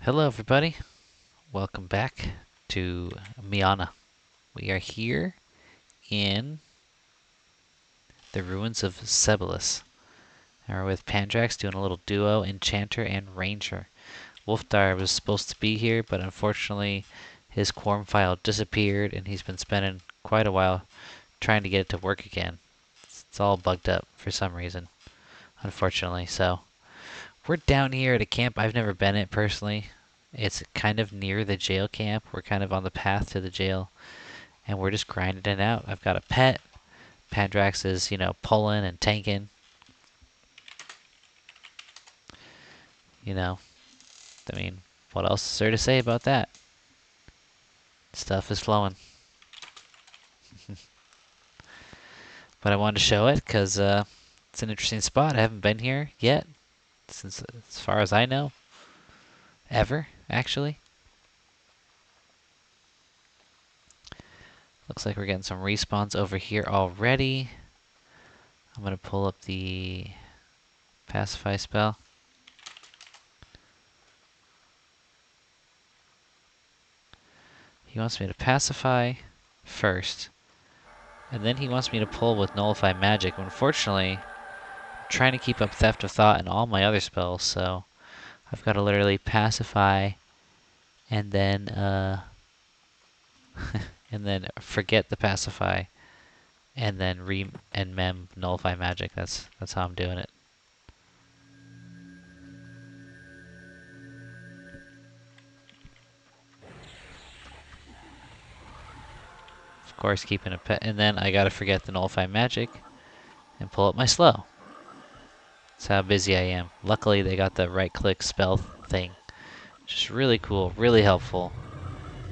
Hello everybody, welcome back to Mianna. We are here in the ruins of Sebelis. And we're with Pandrax doing a little duo, Enchanter and Ranger. Wolfdar was supposed to be here, but unfortunately his Quarm file disappeared and he's been spending quite a while trying to get it to work again. It's all bugged up for some reason, unfortunately. So we're down here at a camp I've never been at personally. It's kind of near the jail camp. We're kind of on the path to the jail, and we're just grinding it out. I've got a pet. Pandrax is, pulling and tanking. You know, I mean, what else is there to say about that? Stuff is flowing. But I wanted to show it because it's an interesting spot. I haven't been here yet, since, as far as I know, ever, actually. Looks like we're getting some respawns over here already. I'm going to pull up the pacify spell. He wants me to pacify first, and then he wants me to pull with nullify magic. Unfortunately, I'm trying to keep up theft of thought and all my other spells, so I've got to literally pacify and then and then forget the pacify and then mem nullify magic. That's how I'm doing it. Of course, keeping a pet, and then I gotta forget the nullify magic and pull up my slow. That's how busy I am. Luckily, they got the right-click spell thing, which is really cool, really helpful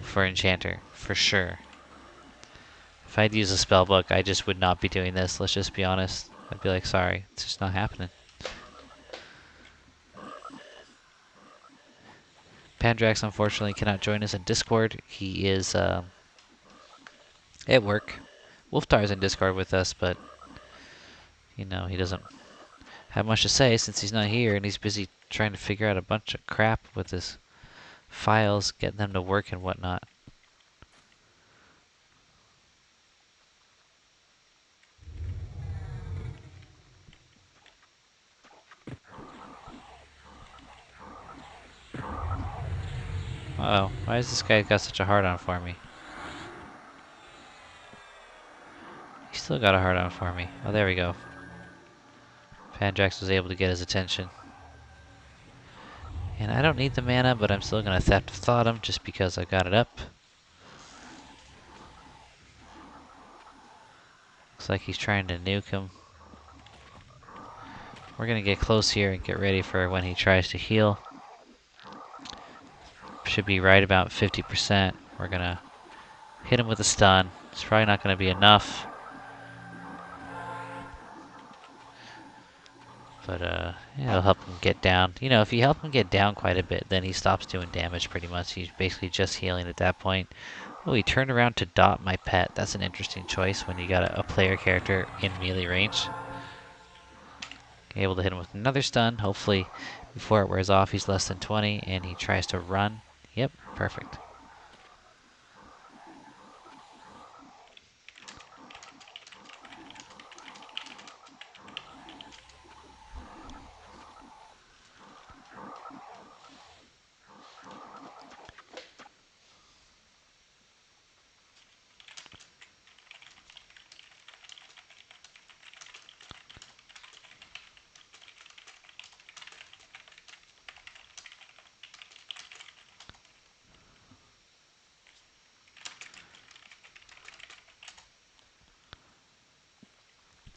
for Enchanter, for sure. If I'd use a spell book, I just would not be doing this. Let's just be honest. I'd be like, sorry, it's just not happening. Pandrax unfortunately cannot join us in Discord. He is at work. Wolfdar's in Discord with us, but he doesn't have much to say since he's not here, and he's busy trying to figure out a bunch of crap with his files, getting them to work and whatnot. Uh-oh, why has this guy got such a hard-on for me? He still got a hard-on for me. Oh, there we go. Pandrax was able to get his attention. And I don't need the mana, but I'm still going to Theft of Thought him just because I got it up. Looks like he's trying to nuke him. We're going to get close here and get ready for when he tries to heal. Should be right about 50%. We're going to hit him with a stun. It's probably not going to be enough. But it'll help him get down. You know, if you help him get down quite a bit, then he stops doing damage pretty much. He's basically just healing at that point. Oh, he turned around to dot my pet. That's an interesting choice when you got a player character in melee range. Able to hit him with another stun. Hopefully, before it wears off, he's less than 20, and he tries to run. Yep, perfect.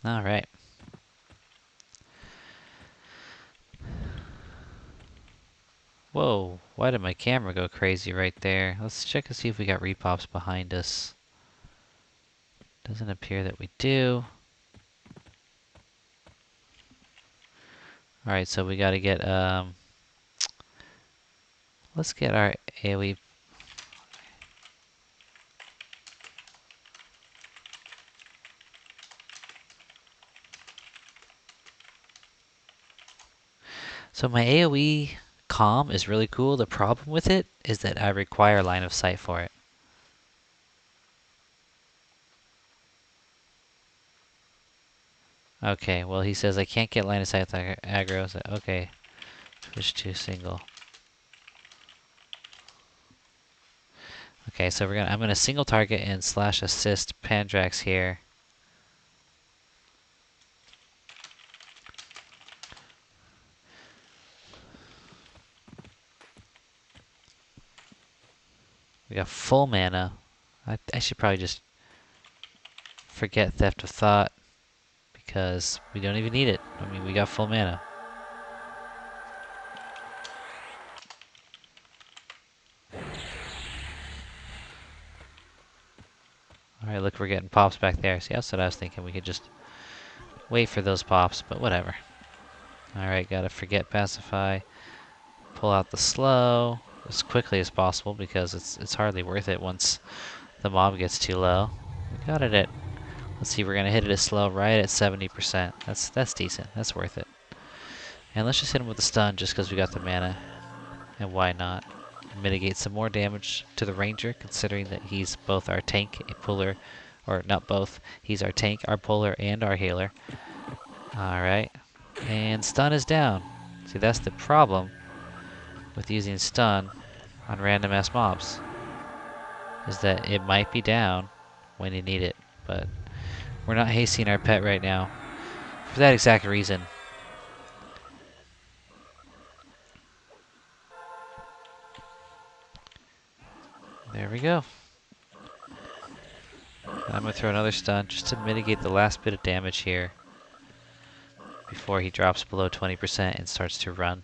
All right. Whoa, why did my camera go crazy right there? Let's check and see if we got repops behind us. Doesn't appear that we do. Alright, so we gotta get, let's get our AoE. So my AoE Calm is really cool. The problem with it is that I require line of sight for it. Okay, well he says I can't get line of sight with aggro. So okay, switch to single. Okay, so I'm gonna single target and slash assist Pandrax here. We got full mana. I should probably just forget Theft of Thought because we don't even need it. I mean, we got full mana. Alright, look, we're getting pops back there. See, that's what I was thinking. We could just wait for those pops, but whatever. Alright, gotta forget Pacify. Pull out the slow as quickly as possible because it's hardly worth it once the mob gets too low. We got it at, let's see, we're gonna hit it as slow right at 70%. That's decent. That's worth it. And let's just hit him with a stun just because we got the mana. And why not? Mitigate some more damage to the ranger, considering that he's both our tank, a puller, or not both. He's our tank, our puller, and our healer. Alright. And stun is down. See, that's the problem with using stun on random ass mobs, is that it might be down when you need it, but we're not hasting our pet right now for that exact reason. There we go. I'm going to throw another stun just to mitigate the last bit of damage here before he drops below 20% and starts to run.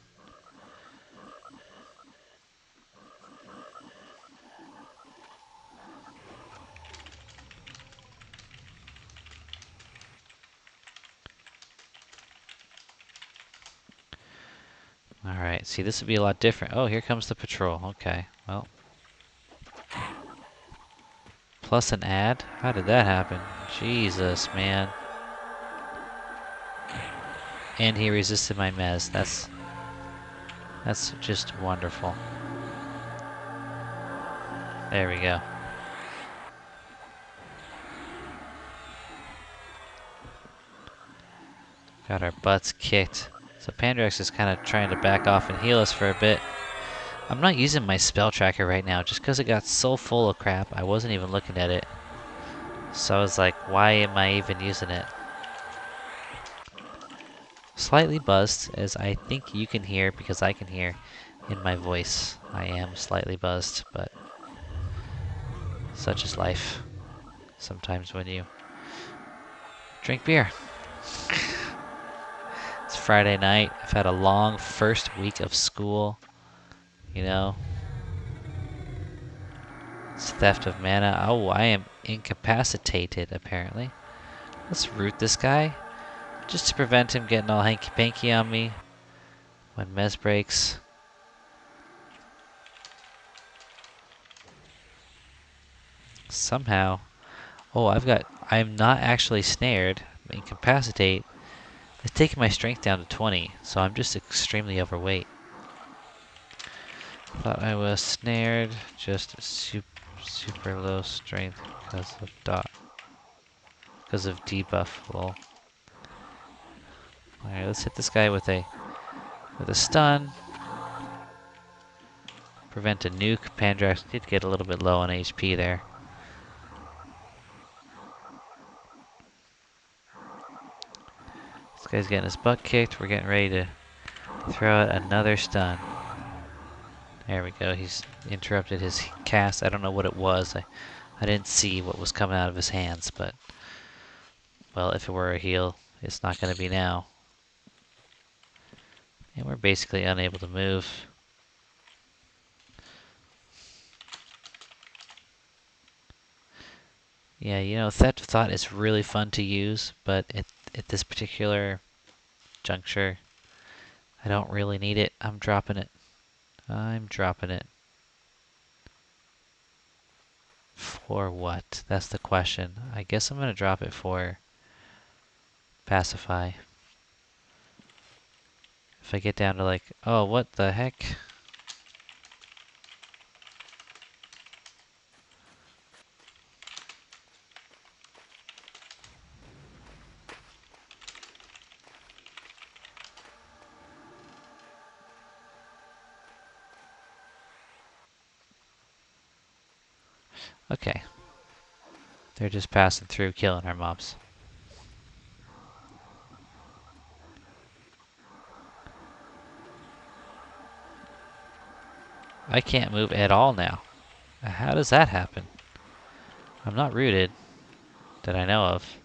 Alright, see, this would be a lot different. Oh, here comes the patrol. Okay, well. Plus an ad? How did that happen? Jesus, man. And he resisted my mez. That's just wonderful. There we go. Got our butts kicked. So Pandrax is kind of trying to back off and heal us for a bit. I'm not using my spell tracker right now just because it got so full of crap. I wasn't even looking at it. So I was like, why am I even using it? Slightly buzzed, as I think you can hear because I can hear in my voice. I am slightly buzzed, but such is life. Sometimes when you drink beer. It's Friday night. I've had a long first week of school. You know, it's theft of mana. Oh, I am incapacitated, apparently. Let's root this guy, just to prevent him getting all hanky-panky on me when Mez breaks. Somehow. Oh, I'm not actually snared. Incapacitate. It's taking my strength down to 20, so I'm just extremely overweight. Thought I was snared, just super low strength because of debuff. Lol. Alright, let's hit this guy with a stun. Prevent a nuke. Pandrax did get a little bit low on HP there. This guy's getting his butt kicked. We're getting ready to throw out another stun. There we go. He's interrupted his cast. I don't know what it was. I didn't see what was coming out of his hands, but well, if it were a heal, it's not going to be now. And we're basically unable to move. Yeah, you know, Theft of Thought is really fun to use, but at this particular juncture, I don't really need it. I'm dropping it. I'm dropping it. For what? That's the question. I guess I'm going to drop it for Pacify. If I get down to like, oh, what the heck? Okay. They're just passing through, killing our mobs. I can't move at all now. How does that happen? I'm not rooted, that I know of.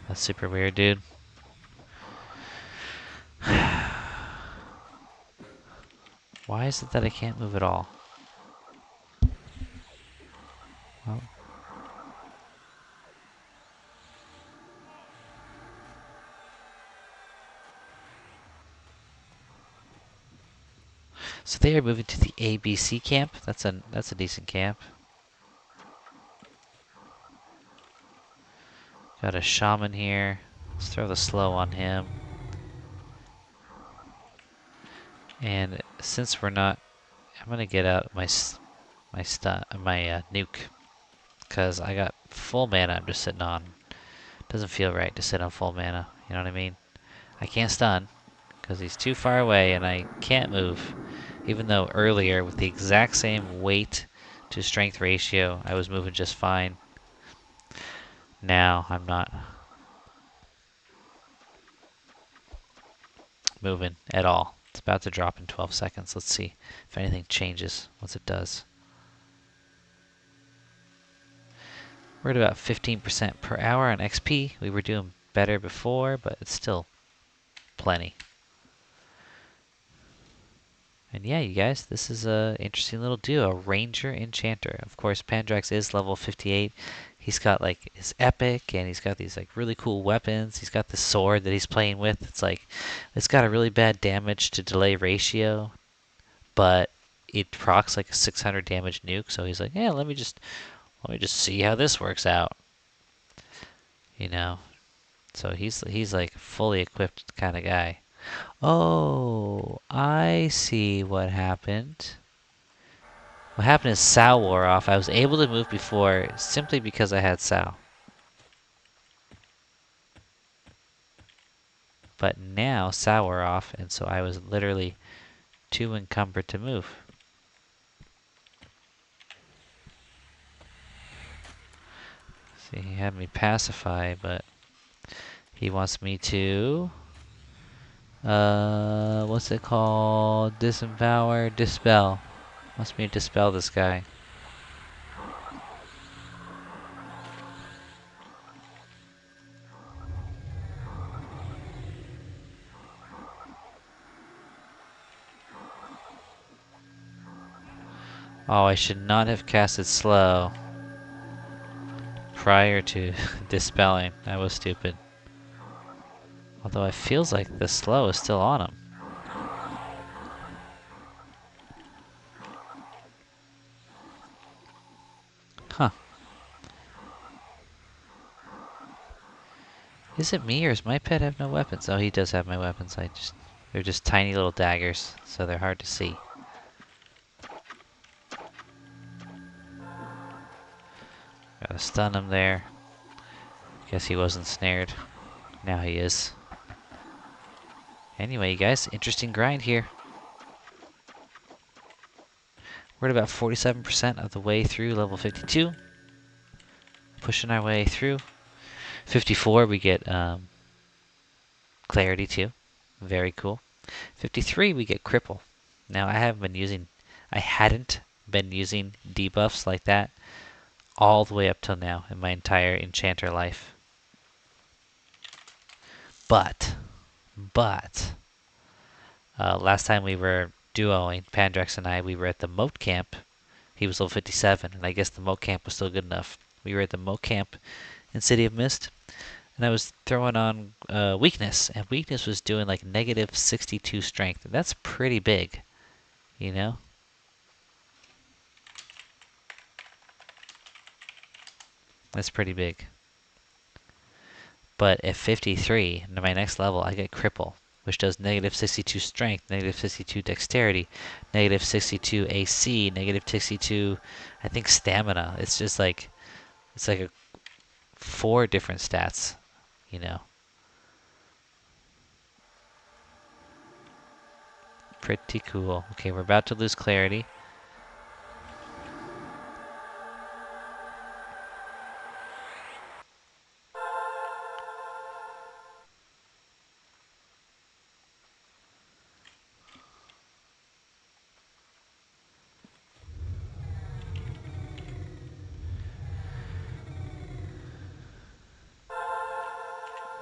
That's super weird, dude. Why is it that I can't move at all? Well, so they are moving to the ABC camp. That's a decent camp. Got a shaman here. Let's throw the slow on him. And since we're not, I'm gonna get out my nuke, because I got full mana. I'm just sitting on. Doesn't feel right to sit on full mana. You know what I mean? I can't stun because he's too far away, and I can't move. Even though earlier, with the exact same weight to strength ratio, I was moving just fine. Now I'm not moving at all. It's about to drop in 12 seconds. Let's see if anything changes once it does. We're at about 15% per hour on XP. We were doing better before, but it's still plenty. And yeah, you guys, this is a interesting little duo, Ranger Enchanter. Of course, Pandrax is level 58. He's got like his epic, and he's got these like really cool weapons. He's got this sword that he's playing with. It's like, it's got a really bad damage to delay ratio, but it procs like a 600 damage nuke. So he's like, yeah, let me just see how this works out. You know, so he's like fully equipped kind of guy. Oh, I see what happened. What happened is Sal wore off. I was able to move before simply because I had Sal. But now Sal wore off, and so I was literally too encumbered to move. See, he had me pacify, but he wants me to... what's it called? Disempower? Dispel. Wants me to dispel this guy. Oh, I should not have casted slow prior to dispelling. That was stupid. Although it feels like the slow is still on him. Huh. Is it me, or does my pet have no weapons? Oh, he does have my weapons. They're just tiny little daggers, so they're hard to see. Gotta stun him there. Guess he wasn't snared. Now he is. Anyway, you guys, interesting grind here. We're at about 47% of the way through level 52. Pushing our way through. 54, we get Clarity too. Very cool. 53, we get Cripple. Now, I hadn't been using debuffs like that all the way up till now in my entire Enchanter life. But, last time we were duoing, Pandrax and I, we were at the Moat Camp. He was level 57, and I guess the Moat Camp was still good enough. We were at the Moat Camp in City of Mist, and I was throwing on Weakness, and Weakness was doing like negative 62 strength. And that's pretty big, you know? That's pretty big. But at 53, in my next level, I get Cripple, which does negative 62 strength, negative 62 dexterity, negative 62 AC, negative 62, I think, stamina. It's just like, it's like 4 different stats, you know. Pretty cool. Okay, we're about to lose clarity.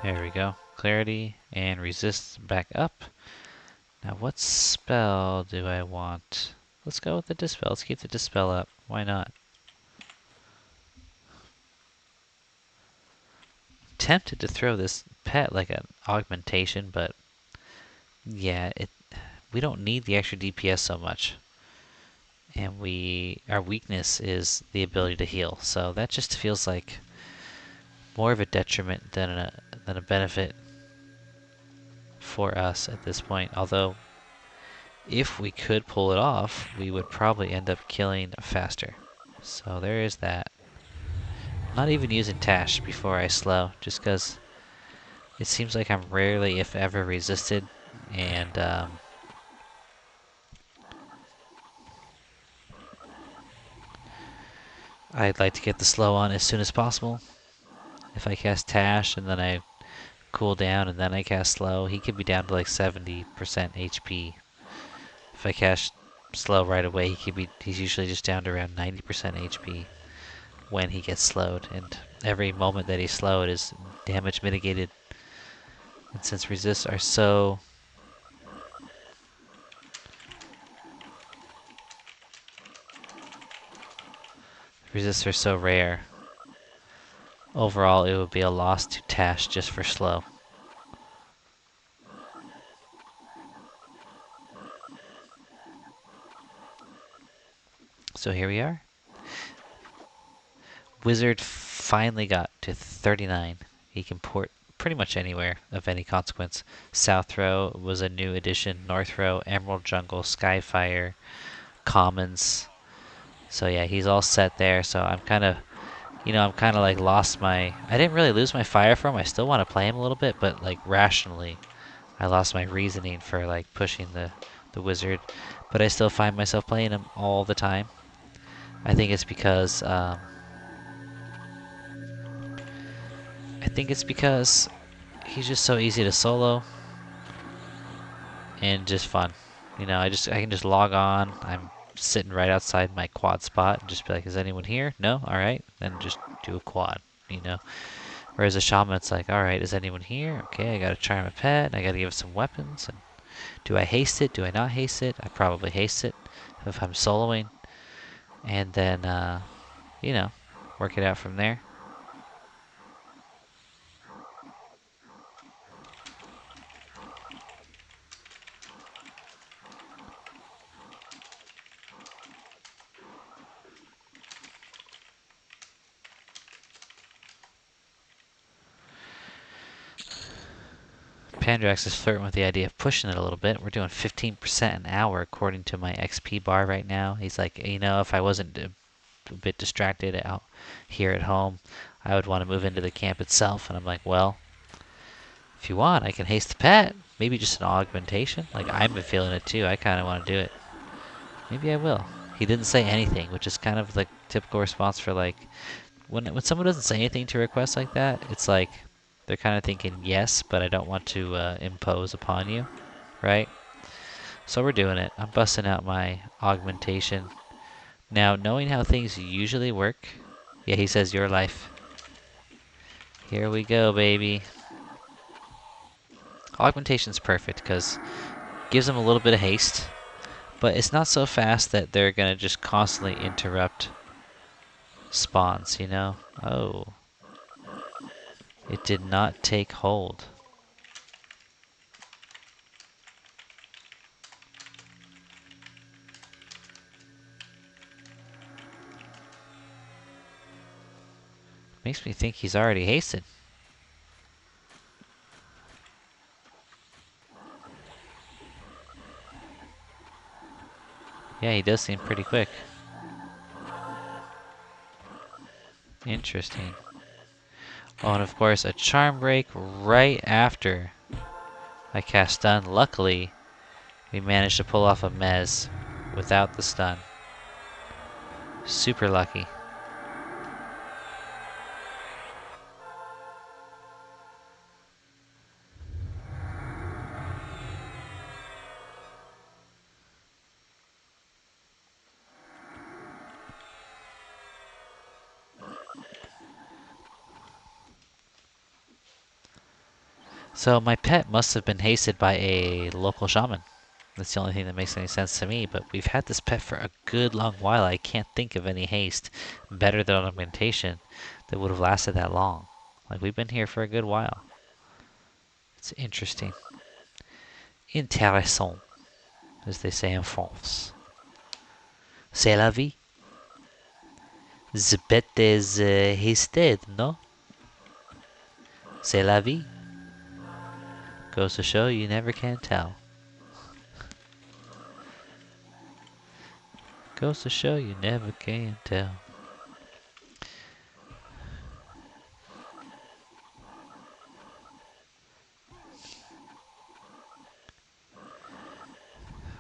There we go. Clarity and resist back up. Now what spell do I want? Let's go with the Dispel. Let's keep the Dispel up. Why not? Tempted to throw this pet like an augmentation, but yeah, we don't need the extra DPS so much. And our weakness is the ability to heal. So that just feels like more of a detriment than a benefit for us at this point. Although if we could pull it off, we would probably end up killing faster. So there is that. I'm not even using Tash before I slow, just because it seems like I'm rarely, if ever, resisted, and I'd like to get the slow on as soon as possible. If I cast Tash and then I cool down and then I cast slow, he could be down to like 70% HP. If I cast slow right away, he's usually just down to around 90% HP when he gets slowed, and every moment that he's slowed is damage mitigated. And since resists are so rare, overall it would be a loss to Tash just for slow. So here we are. Wizard finally got to 39. He can port pretty much anywhere of any consequence. South Row was a new addition. North Row, Emerald Jungle, Skyfire, Commons. So yeah, he's all set there. So I'm kind of, I'm kind of like lost my. I didn't really lose my fire for him. I still want to play him a little bit, but like rationally, I lost my reasoning for like pushing the wizard. But I still find myself playing him all the time. I think it's because he's just so easy to solo and just fun. I can just log on. I'm sitting right outside my quad spot and just be like, is anyone here? No? All right. Then just do a quad. Whereas a shaman, it's like, all right, is anyone here? Okay, I got to charm a pet. I got to give it some weapons. And do I haste it? Do I not haste it? I probably haste it if I'm soloing. And then, work it out from there. Pandrax is flirting with the idea of pushing it a little bit. We're doing 15% an hour according to my XP bar right now. He's like, if I wasn't a bit distracted out here at home, I would want to move into the camp itself. And I'm like, well, if you want, I can haste the pet. Maybe just an augmentation. Like, I've been feeling it too. I kind of want to do it. Maybe I will. He didn't say anything, which is kind of like typical response for like when someone doesn't say anything to requests like that. It's like they're kind of thinking yes, but I don't want to impose upon you, right? So we're doing it. I'm busting out my augmentation. Now, knowing how things usually work, yeah, he says your life. Here we go, baby. Augmentation's perfect because gives them a little bit of haste, but it's not so fast that they're gonna just constantly interrupt spawns, Oh. It did not take hold. Makes me think he's already hasted. Yeah, he does seem pretty quick. Interesting. Oh, and of course, a charm break right after I cast stun. Luckily, We managed to pull off a mez without the stun. Super lucky. So my pet must have been hasted by a local shaman. That's the only thing that makes any sense to me, but we've had this pet for a good long while. I can't think of any haste better than augmentation that would have lasted that long. Like, we've been here for a good while. It's interesting. Intéressant, as they say in France. C'est la vie. The pet is hasted, no? C'est la vie. Goes to show you never can tell. Goes to show you never can tell.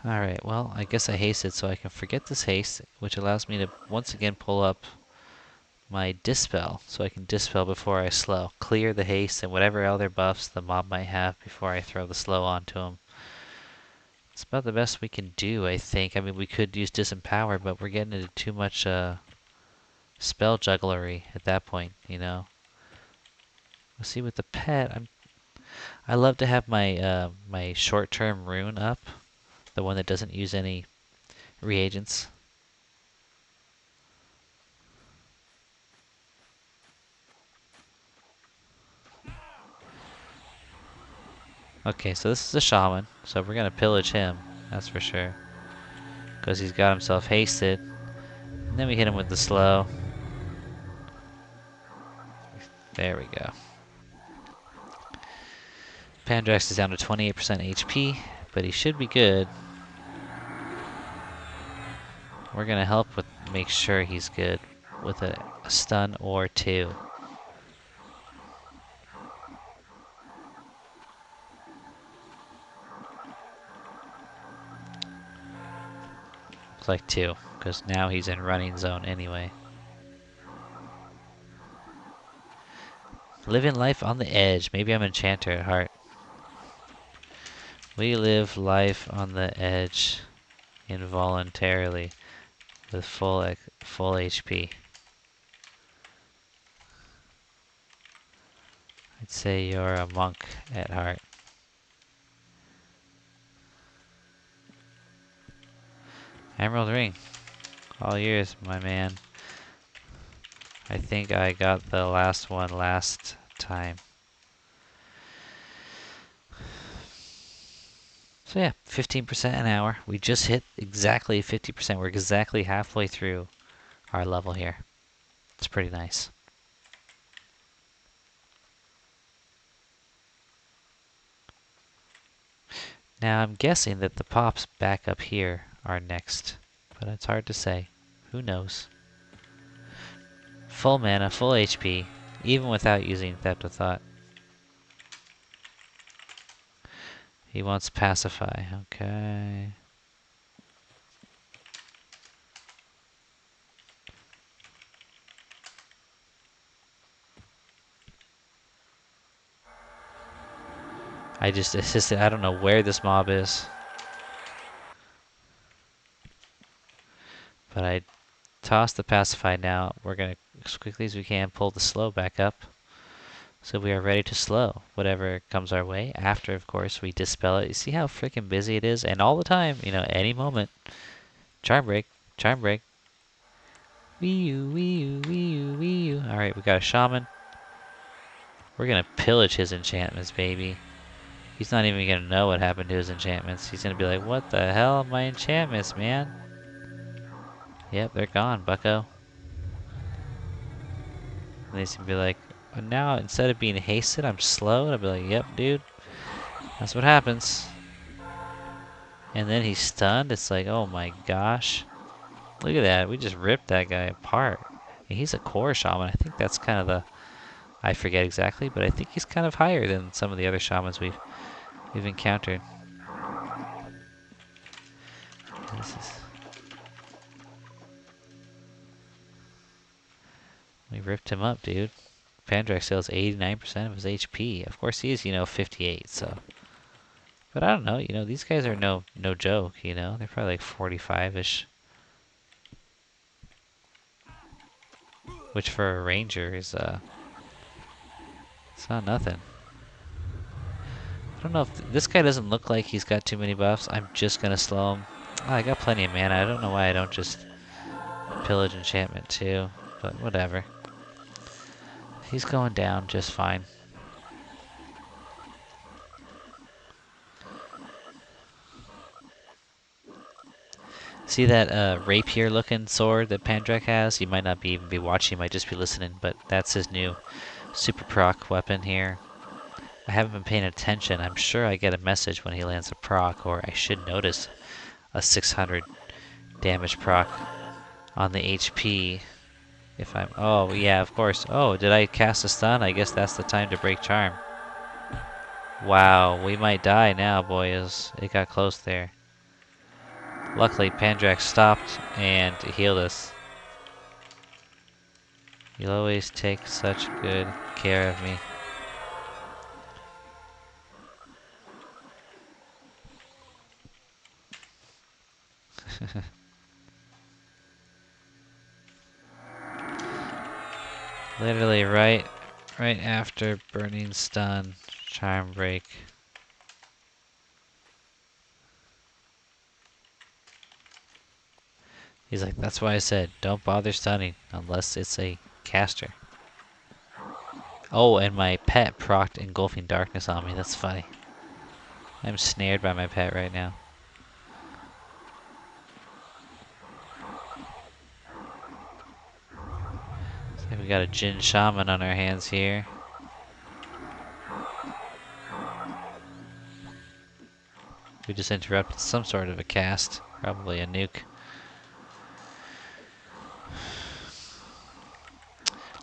Alright, well, I guess I hasted so I can forget this haste, which allows me to once again pull up my Dispel, so I can Dispel before I slow. Clear the haste and whatever other buffs the mob might have before I throw the slow onto him. It's about the best we can do, I think. I mean, we could use Disempower, but we're getting into too much spell jugglery at that point, you know? Let's see with the pet. I love to have my my short-term rune up, the one that doesn't use any reagents. Okay, so this is a shaman, so we're gonna pillage him, that's for sure. Because he's got himself hasted. And then we hit him with the slow. There we go. Pandrax is down to 28% HP, but he should be good. We're gonna help with make sure he's good with a stun or two. Looks like two, because now he's in running zone anyway. Living life on the edge. Maybe I'm Enchanter at heart. We live life on the edge involuntarily with full HP. I'd say you're a monk at heart. Emerald ring. All yours, my man. I think I got the last one last time. So yeah, 15% an hour. We just hit exactly 50%. We're exactly halfway through our level here. It's pretty nice. Now I'm guessing that the pops back up here are next, but it's hard to say. Who knows? Full mana, full HP, even without using Theft of Thought. He wants Pacify, okay. I just assisted, I don't know where this mob is. But I tossed the Pacify now. We're gonna, as quickly as we can, pull the slow back up. So we are ready to slow whatever comes our way. After, of course, we dispel it. You see how freaking busy it is? And all the time, you know, any moment. Charm break, charm break. Wee-oo, wee-oo, wee-oo, wee-oo. Alright, we got a shaman. We're gonna pillage his enchantments, baby. He's not even gonna know what happened to his enchantments. He's gonna be like, what the hell are my enchantments, man? Yep, they're gone, bucko. And he's gonna be like, oh, now instead of being hasted, I'm slow. And I'll be like, yep, dude. That's what happens. And then he's stunned. It's like, oh my gosh. Look at that. We just ripped that guy apart. And he's a core shaman. I think that's kind of the... I forget exactly, but I think he's kind of higher than some of the other shamans we've encountered. This is... We ripped him up, dude. Pandrax sells 89% of his HP. Of course, he's, 58, so... But I don't know, these guys are no joke, They're probably like 45-ish. Which for a ranger is, it's not nothing. I don't know if... This guy doesn't look like he's got too many buffs. I'm just gonna slow him. Oh, I got plenty of mana. I don't know why I don't just pillage enchantment too, but whatever. He's going down just fine. See that rapier-looking sword that Pandrax has? You might not even be watching, you might just be listening, but that's his new super proc weapon here. I haven't been paying attention. I'm sure I get a message when he lands a proc, or I should notice a 600 damage proc on the HP. If I'm... Oh, yeah, of course. Oh, did I cast a stun? I guess that's the time to break charm. Wow, we might die now, boys. It got close there. Luckily, Pandrax stopped and healed us. You'll always take such good care of me. Literally right after burning stun, charm break. He's like, that's why I said, don't bother stunning unless it's a caster. Oh, and my pet procced engulfing darkness on me. That's funny. I'm snared by my pet right now. So we got a Jin Shaman on our hands here. We just interrupted some sort of a cast. Probably a nuke.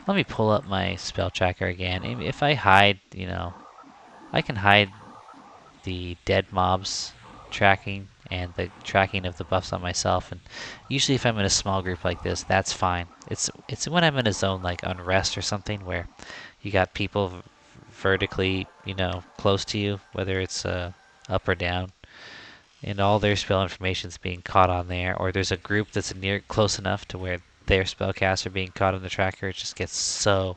Let me pull up my spell tracker again. If I hide, I can hide the dead mobs tracking and the tracking of the buffs on myself. And usually if I'm in a small group like this, that's fine. It's when I'm in a zone like Unrest or something where you got people vertically, close to you, whether it's up or down, and all their spell information's being caught on there, or there's a group that's close enough to where their spellcasts are being caught on the tracker. It just gets so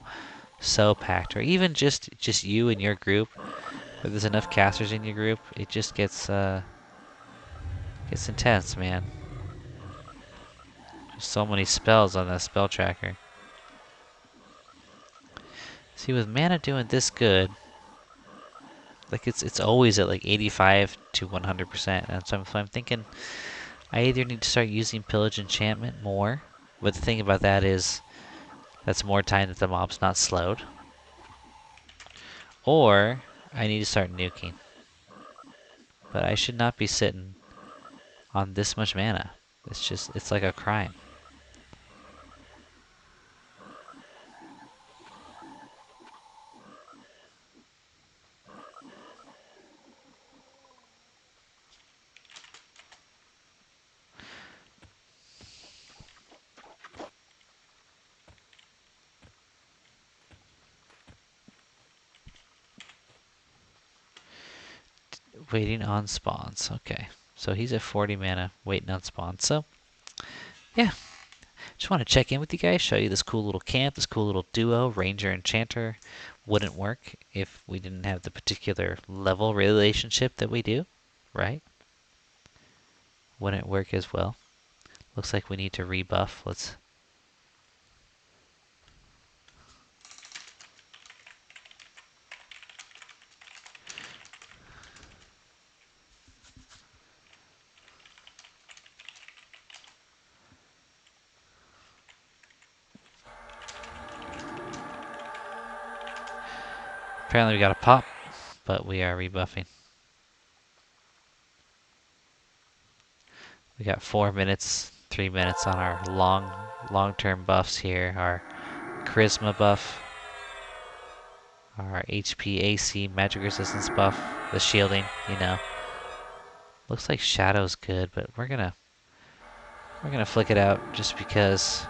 packed. Or even just you and your group, where there's enough casters in your group, it just gets intense, man. There's so many spells on that spell tracker. See, with mana doing this good, like it's always at like 85 to 100%, and so I'm thinking I either need to start using pillage enchantment more, but the thing about that is that's more time that the mob's not slowed, or I need to start nuking. But I should not be sitting on this much mana. It's like a crime. Waiting on spawns. Okay. So he's at 40 mana, waiting on spawns. So, yeah. Just want to check in with you guys, show you this cool little camp, this cool little duo, Ranger Enchanter. Wouldn't work if we didn't have the particular level relationship that we do, right? Wouldn't work as well. Looks like we need to rebuff. Let's... Apparently we got a pop, but we are rebuffing. We got 4 minutes, 3 minutes on our long-term buffs here. Our charisma buff, our HP, AC, magic resistance buff, the shielding, Looks like Shadow's good, but we're gonna We're gonna flick it out just because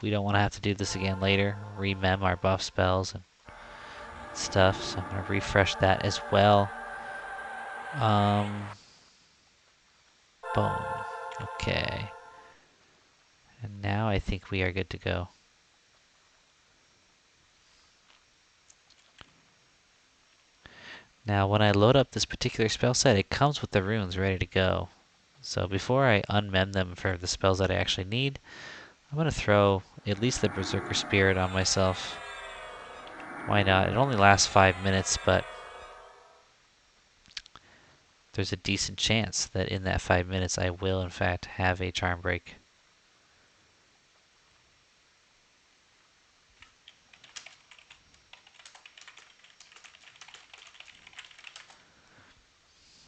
we don't want to have to do this again later. Remem our buff spells and stuff. So I'm gonna refresh that as well. Boom. Okay. And now I think we are good to go. Now when I load up this particular spell set, it comes with the runes ready to go. So before I unmem them for the spells that I actually need, I'm going to throw at least the Berserker Spirit on myself. Why not? It only lasts 5 minutes, but there's a decent chance that in that 5 minutes I will in fact have a Charm Break.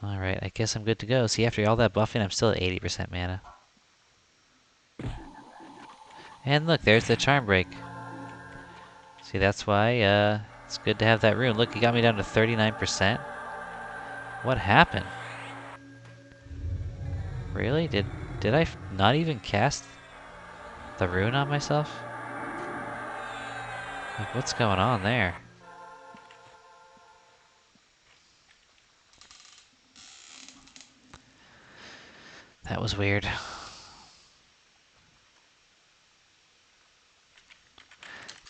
Alright, I guess I'm good to go. See, after all that buffing, I'm still at 80% mana. And look, there's the Charm Break. See, that's why it's good to have that rune. Look, he got me down to 39%. What happened? Really? Did I not even cast the rune on myself? Like, what's going on there? That was weird.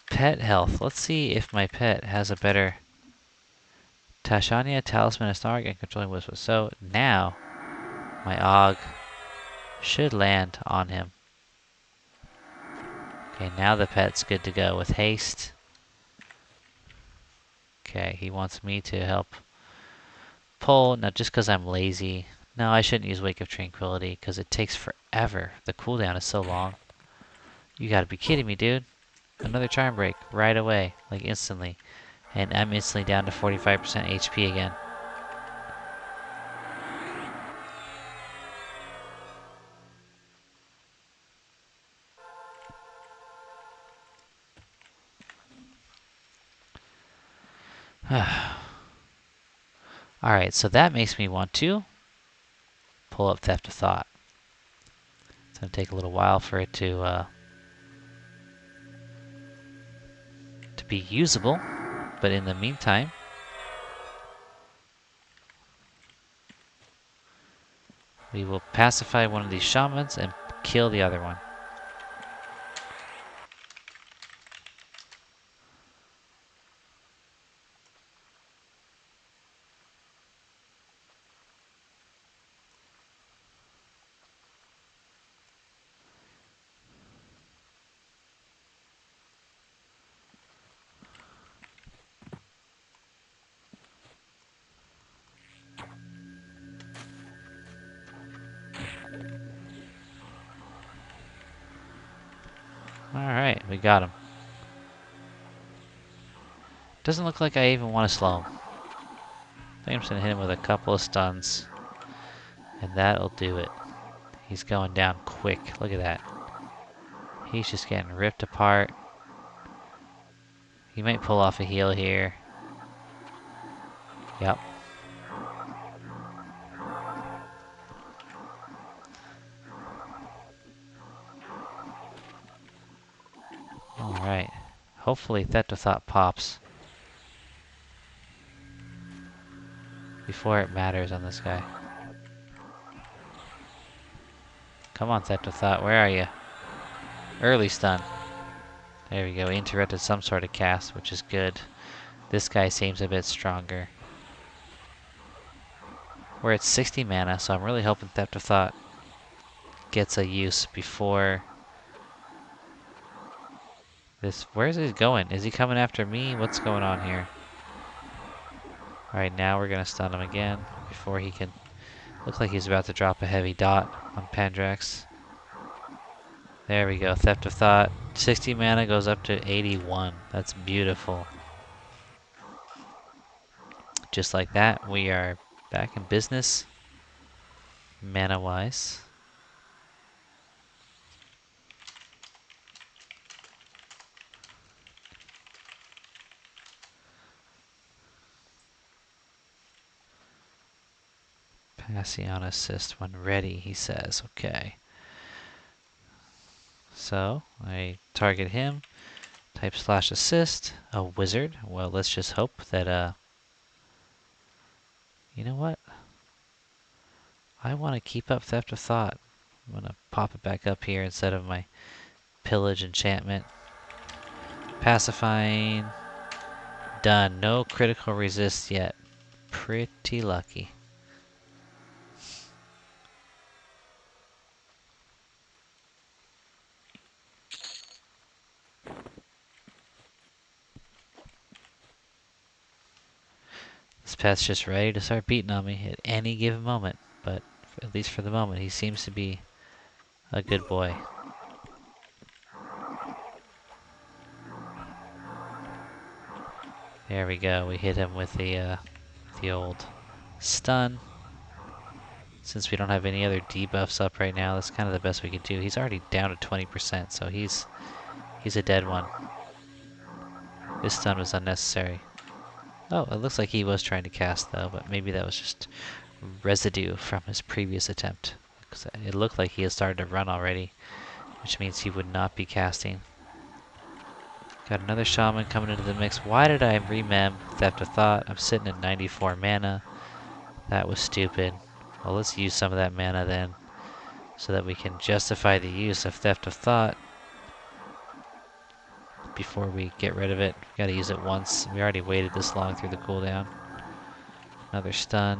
Pet health. Let's see if my pet has a better Tashania, Talisman, Astarg, and Controlling Whisper. So now my Og should land on him. Okay, now the pet's good to go with haste. Okay, he wants me to help pull. Now, just because I'm lazy. No, I shouldn't use Wake of Tranquility because it takes forever. The cooldown is so long. You gotta be kidding me, dude. Another Charm Break right away, like instantly. And I'm instantly down to 45% HP again. Alright, so that makes me want to pull up Theft of Thought. It's going to take a little while for it to be usable, but in the meantime, we will pacify one of these shamans and kill the other one. Alright, we got him. Doesn't look like I even want to slow him. I think I'm just going to hit him with a couple of stuns. And that'll do it. He's going down quick. Look at that. He's just getting ripped apart. He might pull off a heal here. Yep. Alright. Hopefully Theft of Thought pops before it matters on this guy. Come on, Theft of Thought, where are you? Early stun. There we go, interrupted some sort of cast, which is good. This guy seems a bit stronger. We're at 60 mana, so I'm really hoping Theft of Thought gets a use before this. Where is he going? Is he coming after me? What's going on here? Alright, now we're going to stun him again before he can... Look like he's about to drop a heavy dot on Pandrax. There we go, Theft of Thought. 60 mana goes up to 81. That's beautiful. Just like that, we are back in business, mana-wise. Passing on assist when ready, he says. Okay. So, I target him. Type slash assist. A wizard. Well, let's just hope that, you know what? I want to keep up Theft of Thought. I'm going to pop it back up here instead of my Pillage enchantment. Pacifying. Done. No critical resist yet. Pretty lucky. This pet's just ready to start beating on me at any given moment. But at least for the moment, he seems to be a good boy. There we go. We hit him with the old stun. Since we don't have any other debuffs up right now, that's kind of the best we could do. He's already down to 20%, so he's a dead one. This stun was unnecessary. Oh, it looks like he was trying to cast though, but maybe that was just residue from his previous attempt. Because it looked like he had started to run already, which means he would not be casting. Got another shaman coming into the mix. Why did I remem Theft of Thought? I'm sitting at 94 mana. That was stupid. Well, let's use some of that mana then, so that we can justify the use of Theft of Thought before we get rid of it. We gotta use it once. We already waited this long through the cooldown. Another stun.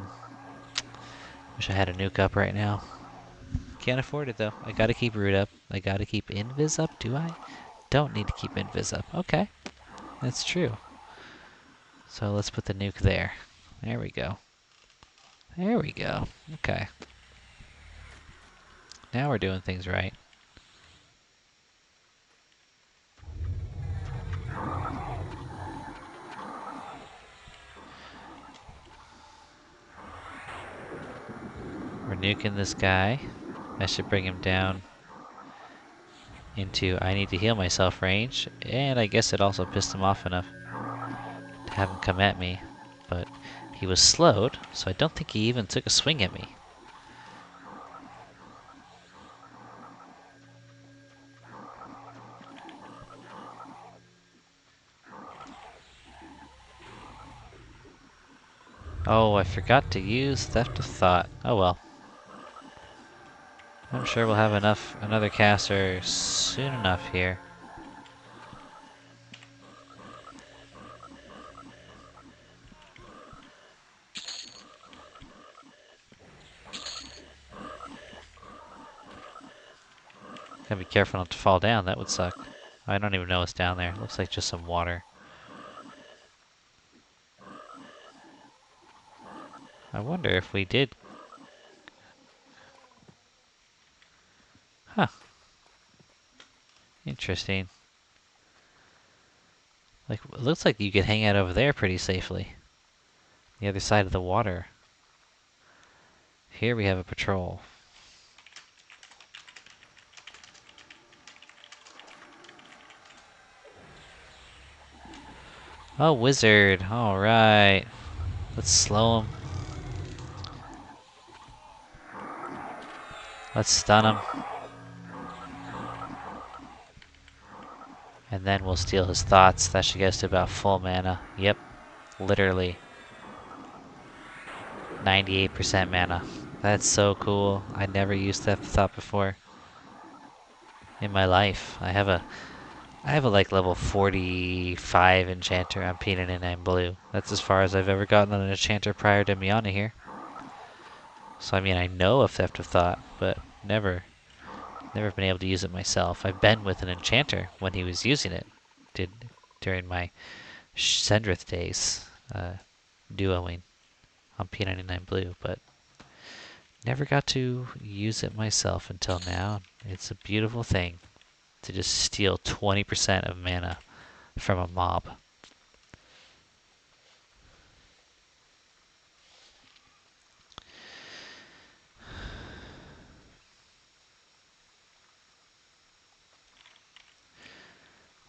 Wish I had a nuke up right now. Can't afford it though. I gotta keep root up. I gotta keep invis up, do I? Don't need to keep invis up. Okay. That's true. So let's put the nuke there. There we go. There we go. Okay. Now we're doing things right. We're nuking this guy. That should bring him down into I need to heal myself range. And I guess it also pissed him off enough to have him come at me. But he was slowed, so I don't think he even took a swing at me. Oh, I forgot to use Theft of Thought. Oh well. I'm sure we'll have another caster soon enough here. Gotta be careful not to fall down, that would suck. I don't even know what's down there. Looks like just some water. I wonder if we did... Huh. Interesting. Like, it looks like you could hang out over there pretty safely. The other side of the water. Here we have a patrol. Oh, wizard. Alright. Let's slow him. Let's stun him. And then we'll steal his thoughts. That should get us to about full mana. Yep. Literally. 98% mana. That's so cool. I never used that thought before in my life. I have a like level 45 Enchanter on P99 Blue. That's as far as I've ever gotten on an Enchanter prior to Mianna here. So I mean, I know of Theft of Thought, but never been able to use it myself. I've been with an Enchanter when he was using it. Did during my Sendrith days, duoing on P99 Blue, but never got to use it myself until now. It's a beautiful thing to just steal 20% of mana from a mob.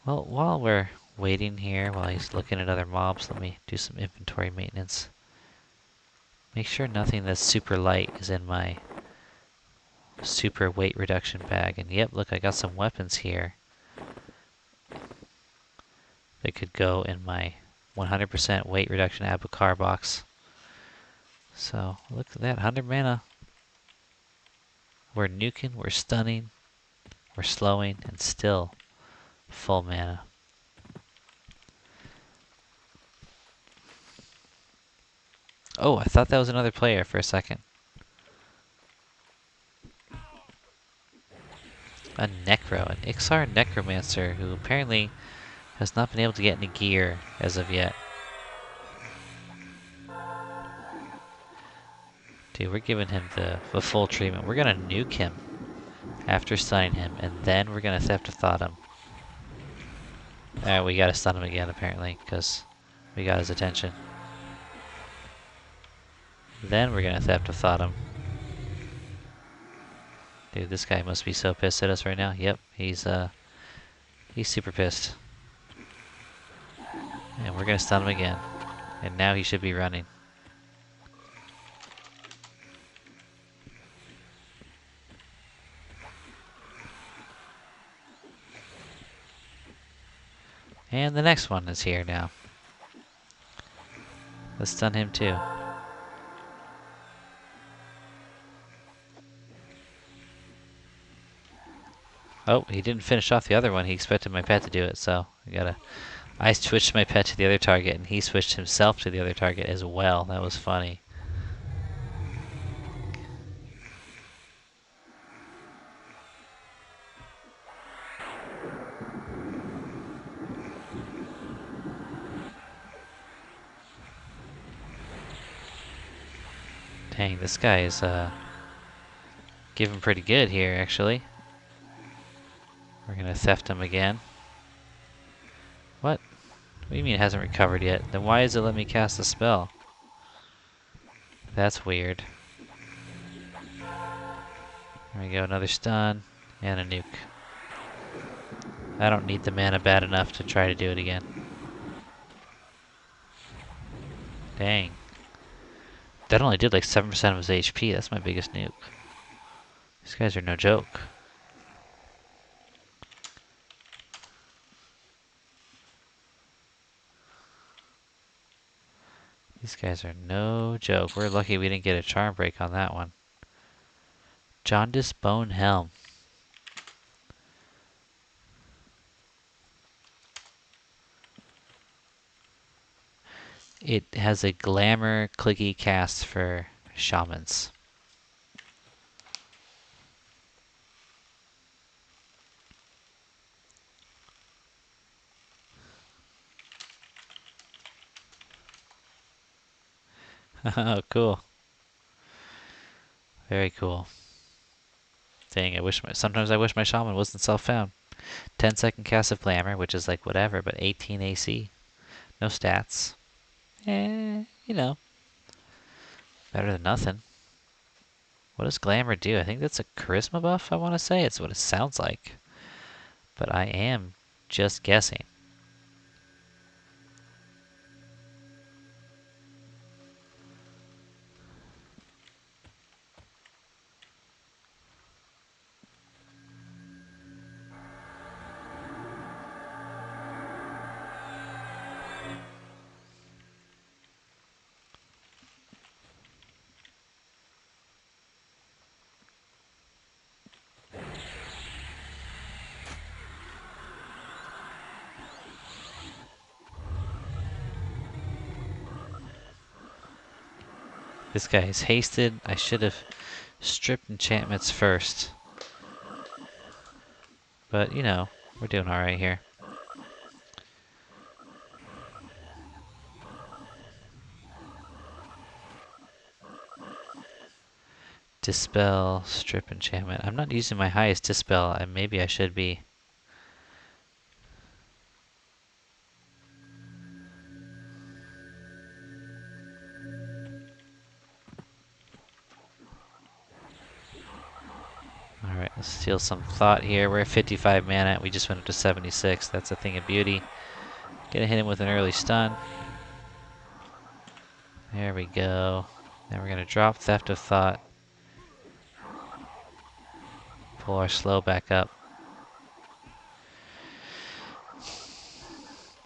Well, while we're waiting here, while he's looking at other mobs, let me do some inventory maintenance. Make sure nothing that's super light is in my super weight reduction bag. And yep, look, I got some weapons here that could go in my 100% weight reduction Abukar box. So look at that, 100 mana. We're nuking, we're stunning, we're slowing, and still full mana. Oh, I thought that was another player for a second. A Necro, an Ixar Necromancer, who apparently has not been able to get any gear as of yet. Dude, we're giving him the full treatment. We're gonna nuke him after stunning him, and then we're gonna Theft of Thought him. Alright, we gotta stun him again, apparently, because we got his attention. Then we're gonna Theft of Thought him. Dude, this guy must be so pissed at us right now. Yep, he's super pissed. And we're gonna stun him again. And now he should be running. And the next one is here now. Let's stun him too. Oh, he didn't finish off the other one. He expected my pet to do it, so I switched my pet to the other target, and he switched himself to the other target as well. That was funny. Dang, this guy is giving pretty good here, actually. We're gonna theft him again. What? What do you mean it hasn't recovered yet? Then why does it let me cast a spell? That's weird. There we go, another stun and a nuke. I don't need the mana bad enough to try to do it again. Dang. That only did like 7% of his HP. That's my biggest nuke. These guys are no joke. These guys are no joke. We're lucky we didn't get a charm break on that one. Jaundice Bone Helm. It has a glamour clicky cast for shamans. Oh, cool. Very cool. Dang, sometimes I wish my shaman wasn't self-found. 10-second cast of glamour, which is like whatever, but 18 AC. No stats. You know. Better than nothing. What does glamour do? I think that's a charisma buff, I want to say. It's what it sounds like. But I am just guessing. This guy is hasted. I should have stripped enchantments first. But, you know, we're doing alright here. Dispel, strip enchantment. I'm not using my highest dispel, and maybe I should be. Alright, let's steal some thought here. We're at 55 mana. We just went up to 76. That's a thing of beauty. Gonna hit him with an early stun. There we go. Then we're going to drop Theft of Thought. Pull our slow back up.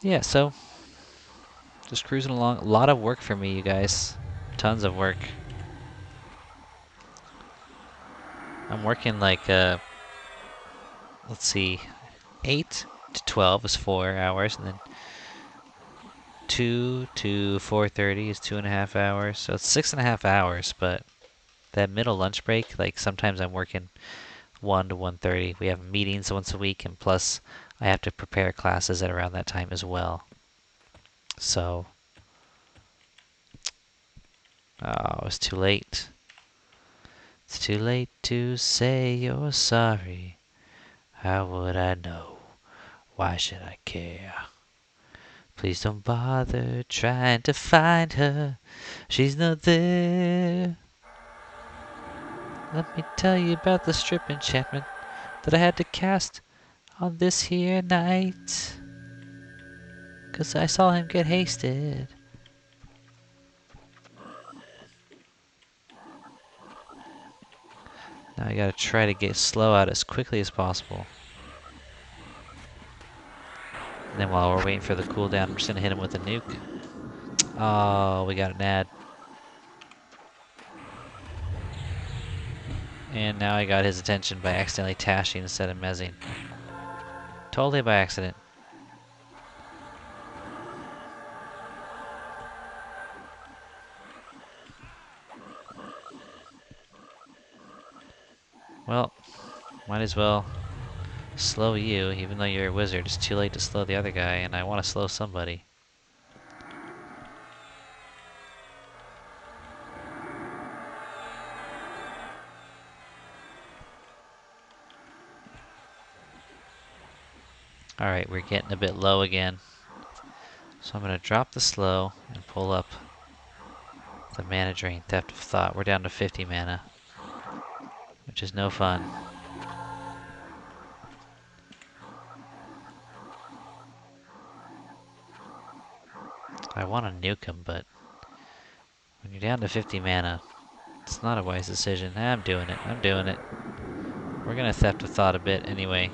Yeah, so just cruising along. A lot of work for me, you guys. Tons of work. I'm working like, let's see, 8 to 12 is 4 hours, and then 2 to 4:30 is 2.5 hours. So it's 6.5 hours, but that middle lunch break, like sometimes I'm working 1 to 1:30. We have meetings once a week, and plus I have to prepare classes at around that time as well. So, oh, it's too late. It's too late to say you're sorry. How would I know? Why should I care? Please don't bother trying to find her. She's not there. Let me tell you about the strip enchantment that I had to cast on this here night. 'Cause I saw him get hasted. Now I gotta try to get slow out as quickly as possible. And then while we're waiting for the cooldown, I'm just gonna hit him with a nuke. Oh, we got an ad. And now I got his attention by accidentally tashing instead of mezzing. Totally by accident. Well, might as well slow you, even though you're a wizard. It's too late to slow the other guy, and I want to slow somebody. Alright, we're getting a bit low again. So I'm going to drop the slow and pull up the mana drain, Theft of Thought. We're down to 50 mana, which is no fun. I want to nuke him, but when you're down to 50 mana, it's not a wise decision. I'm doing it. I'm doing it. We're going to Theft of Thought a bit anyway.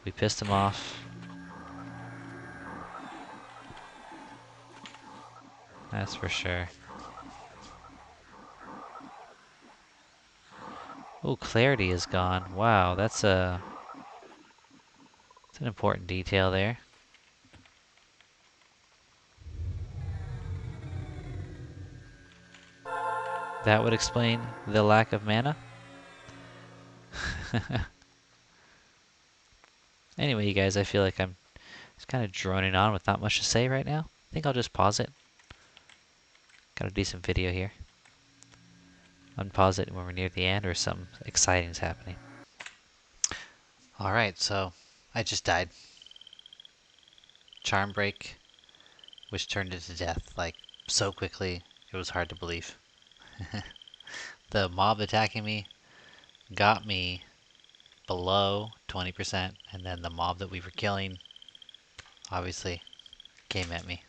We pissed him off. That's for sure. Oh, clarity is gone. Wow, that's an important detail there. That would explain the lack of mana. Anyway, you guys, I feel like I'm just kind of droning on with not much to say right now. I think I'll just pause it. Got a decent video here. Unpause it when we're near the end or something exciting's happening. Alright, so I just died. Charm break, which turned into death, like, so quickly, it was hard to believe. The mob attacking me got me below 20%, and then the mob that we were killing, obviously, came at me.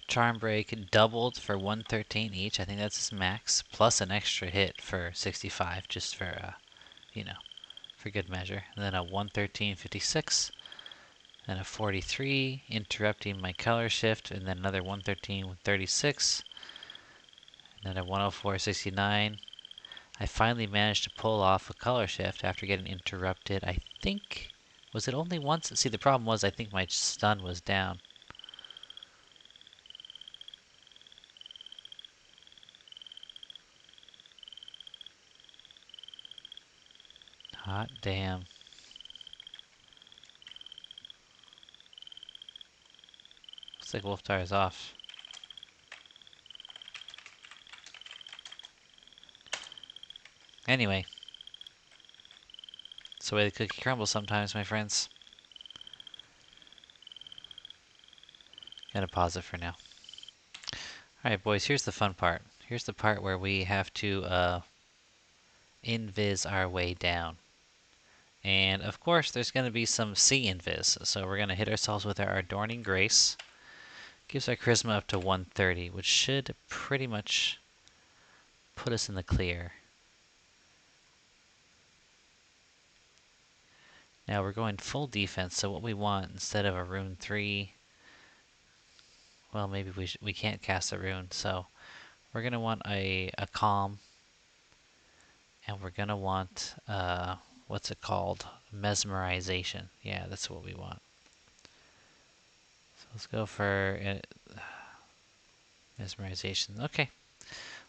Charm break doubled for 113 each. I think that's his max, plus an extra hit for 65, just for, you know, for good measure. And then a 113.56, then a 43, interrupting my color shift, and then another 113.36, and then a 104.69. I finally managed to pull off a color shift after getting interrupted. I think, was it only once? See, the problem was I think my stun was down. Hot damn. Looks like Wolftar is off. Anyway, it's the way the cookie crumbles sometimes, my friends. Gotta pause it for now. Alright, boys, here's the fun part. Here's the part where we have to invis our way down. And of course, there's going to be some C invis, so we're going to hit ourselves with our Adorning Grace. Gives our charisma up to 130, which should pretty much put us in the clear. Now we're going full defense, so what we want instead of a rune 3, well, maybe we can't cast a rune, so we're going to want a Calm, and we're going to want, what's it called? Mesmerization. Yeah, that's what we want. So let's go for mesmerization. Okay.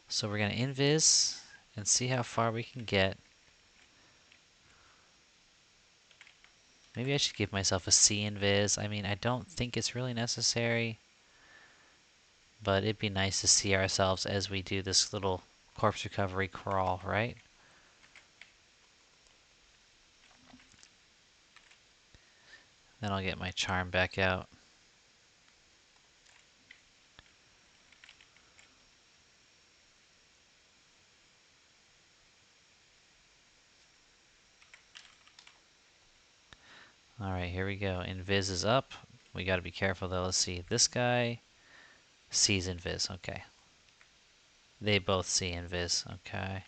So we're going to invis and see how far we can get. Maybe I should give myself a C invis. I mean, I don't think it's really necessary, but it'd be nice to see ourselves as we do this little corpse recovery crawl, right? Then I'll get my charm back out. Alright, here we go. Invis is up. We gotta be careful though. Let's see. This guy sees invis. Okay. They both see invis. Okay.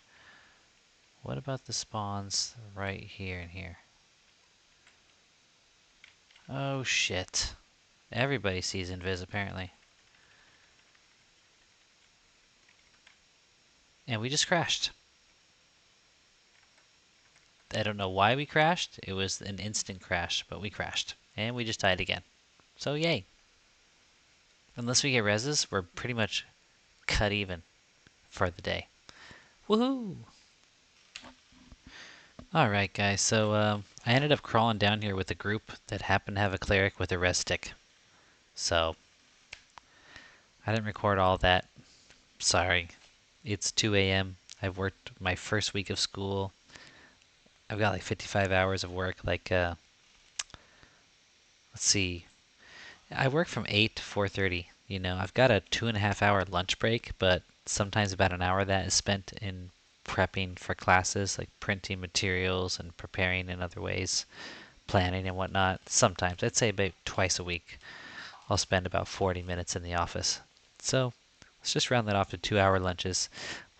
What about the spawns right here and here? Oh shit. Everybody sees invis apparently. And we just crashed. I don't know why we crashed. It was an instant crash, but we crashed. And we just died again. So yay. Unless we get reses, we're pretty much cut even for the day. Woohoo! Alright guys, so I ended up crawling down here with a group that happened to have a cleric with a res stick. So, I didn't record all that. Sorry. It's 2 a.m. I've worked my first week of school. I've got like 55 hours of work. Like, let's see. I work from 8 to 4:30. You know, I've got a 2.5 hour lunch break, but sometimes about an hour of that is spent in prepping for classes, like printing materials and preparing in other ways, planning and whatnot. Sometimes, I'd say about twice a week, I'll spend about 40 minutes in the office. So let's just round that off to 2 hour lunches.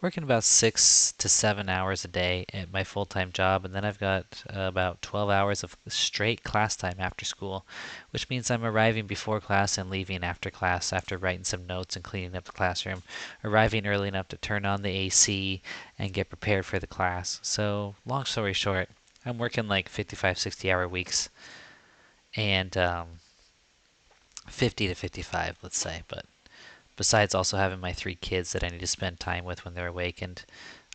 Working about 6 to 7 hours a day at my full-time job, and then I've got about 12 hours of straight class time after school, which means I'm arriving before class and leaving after class after writing some notes and cleaning up the classroom, arriving early enough to turn on the AC and get prepared for the class. So, long story short, I'm working like 55, 60-hour weeks, and 50 to 55, let's say, but besides also having my 3 kids that I need to spend time with when they're awake. And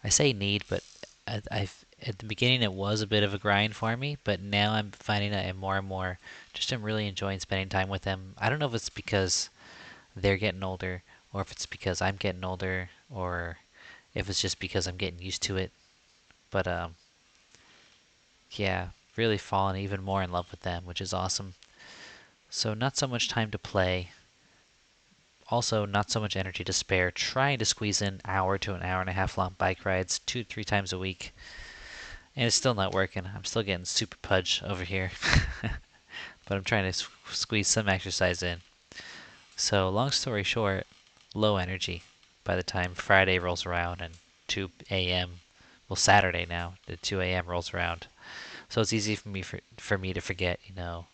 I say need, but at the beginning it was a bit of a grind for me, but now I'm finding that I'm more and more just am really enjoying spending time with them. I don't know if it's because they're getting older, or if it's because I'm getting older, or if it's just because I'm getting used to it. But yeah, really falling even more in love with them, which is awesome. So not so much time to play. Also, not so much energy to spare, trying to squeeze in hour to an hour and a half long bike rides 2-3 times a week. And it's still not working. I'm still getting super pudge over here. But I'm trying to squeeze some exercise in. So, long story short, low energy by the time Friday rolls around and 2 a.m. Well, Saturday now, the 2 a.m. rolls around. So it's easy for me to forget, you know,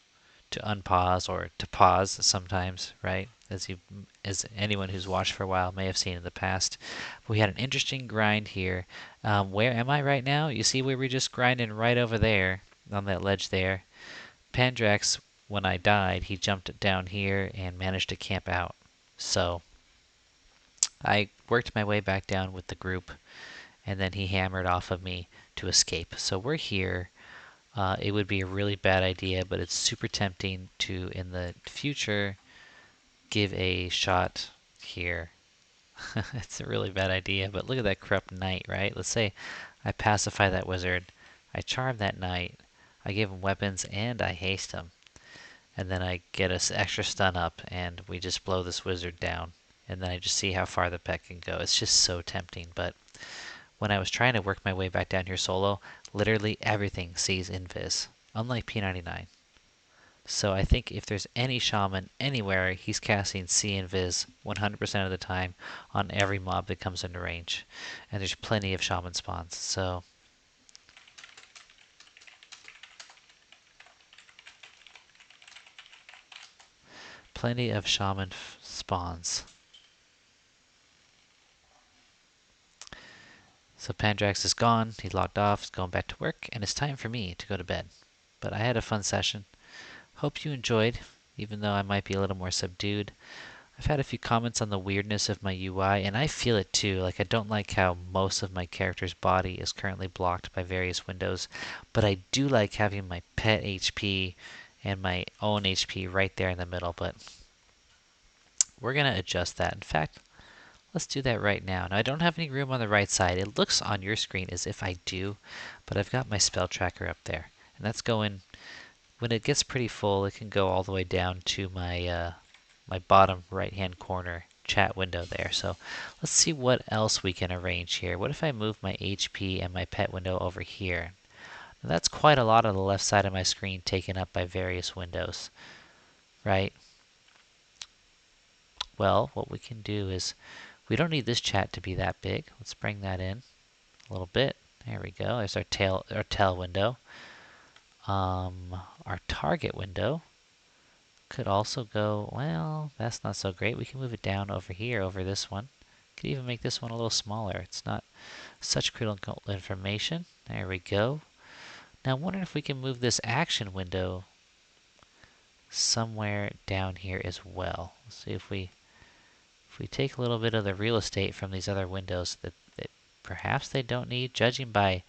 to unpause or to pause sometimes, right? As anyone who's watched for a while may have seen in the past. We had an interesting grind here. Where am I right now? You see, we were just grinding right over there on that ledge there. Pandrax, when I died, he jumped down here and managed to camp out. So I worked my way back down with the group, and then he hammered off of me to escape. So we're here. It would be a really bad idea, but it's super tempting to, in the future, give a shot here It's a really bad idea, but look at that corrupt knight, right? Let's say I pacify that wizard, I charm that knight, I give him weapons, and I haste him. And then I get us extra stun up, and we just blow this wizard down. And then I just see how far the pet can go. It's just so tempting, but when I was trying to work my way back down here solo, literally everything sees invis, unlike P99. So I think if there's any shaman anywhere, he's casting see invis 100% of the time on every mob that comes into range. And there's plenty of shaman spawns, so plenty of shaman spawns. So Pandrax is gone, he logged off, he's going back to work, and it's time for me to go to bed. But I had a fun session. Hope you enjoyed, even though I might be a little more subdued. I've had a few comments on the weirdness of my UI, and I feel it too. Like, I don't like how most of my character's body is currently blocked by various windows, but I do like having my pet HP and my own HP right there in the middle, but we're going to adjust that. In fact, let's do that right now. Now, I don't have any room on the right side. It looks on your screen as if I do, but I've got my spell tracker up there. And that's going, when it gets pretty full, it can go all the way down to my my bottom right-hand corner chat window there. So let's see what else we can arrange here. What if I move my HP and my pet window over here? Now, that's quite a lot on the left side of my screen taken up by various windows, right? Well, what we can do is, we don't need this chat to be that big. Let's bring that in a little bit. There we go. There's our tail window. Our target window could also go, well, that's not so great. We can move it down over here, over this one. Could even make this one a little smaller. It's not such critical information. There we go. Now I'm wondering if we can move this action window somewhere down here as well. Let's see if we take a little bit of the real estate from these other windows that perhaps they don't need, judging by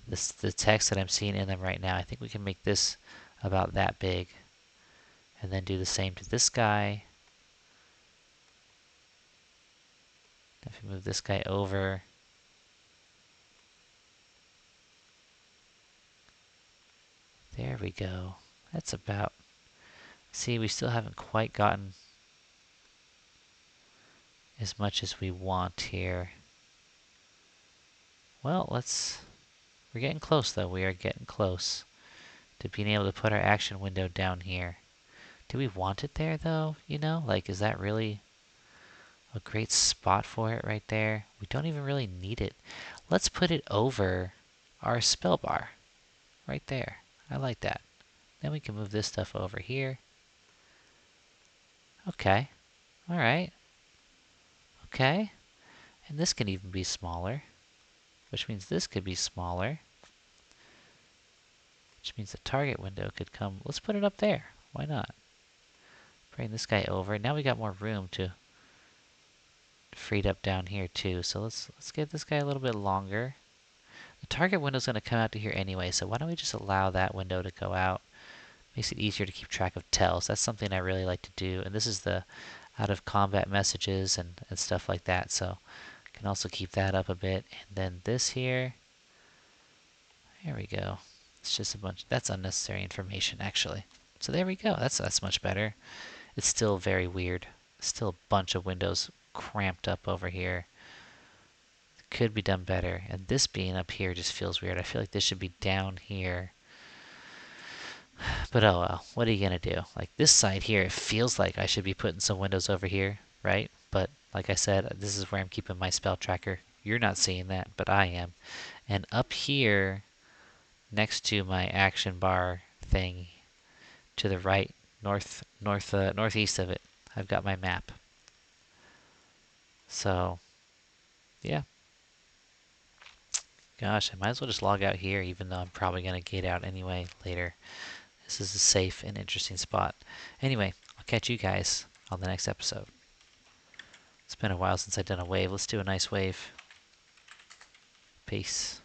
the text that I'm seeing in them right now. I think we can make this about that big. And then do the same to this guy. If we move this guy over. There we go. That's about... See, we still haven't quite gotten as much as we want here. Well, we're getting close, though. We are getting close to being able to put our action window down here. Do we want it there, though? You know, like, is that really a great spot for it right there? We don't even really need it. Let's put it over our spell bar. Right there. I like that. Then we can move this stuff over here. Okay. Alright. Okay. And this can even be smaller. Which means this could be smaller. Which means the target window could come... Let's put it up there. Why not? Bring this guy over. Now we got more room to... freed up down here too. So let's get this guy a little bit longer. The target window is going to come out to here anyway, so why don't we just allow that window to go out? Makes it easier to keep track of tells. That's something I really like to do. And this is the out of combat messages and stuff like that. So I can also keep that up a bit. And then this here. There we go. It's just a bunch. That's unnecessary information, actually. So there we go. That's much better. It's still very weird. Still a bunch of windows cramped up over here. Could be done better. And this being up here just feels weird. I feel like this should be down here. But oh well, what are you going to do? Like this side here, it feels like I should be putting some windows over here, right? But like I said, this is where I'm keeping my spell tracker. You're not seeing that, but I am. And up here, next to my action bar thing, to the right, northeast of it, I've got my map. So, yeah. Gosh, I might as well just log out here, even though I'm probably going to gate out anyway later. This is a safe and interesting spot. Anyway, I'll catch you guys on the next episode. It's been a while since I've done a wave. Let's do a nice wave. Peace.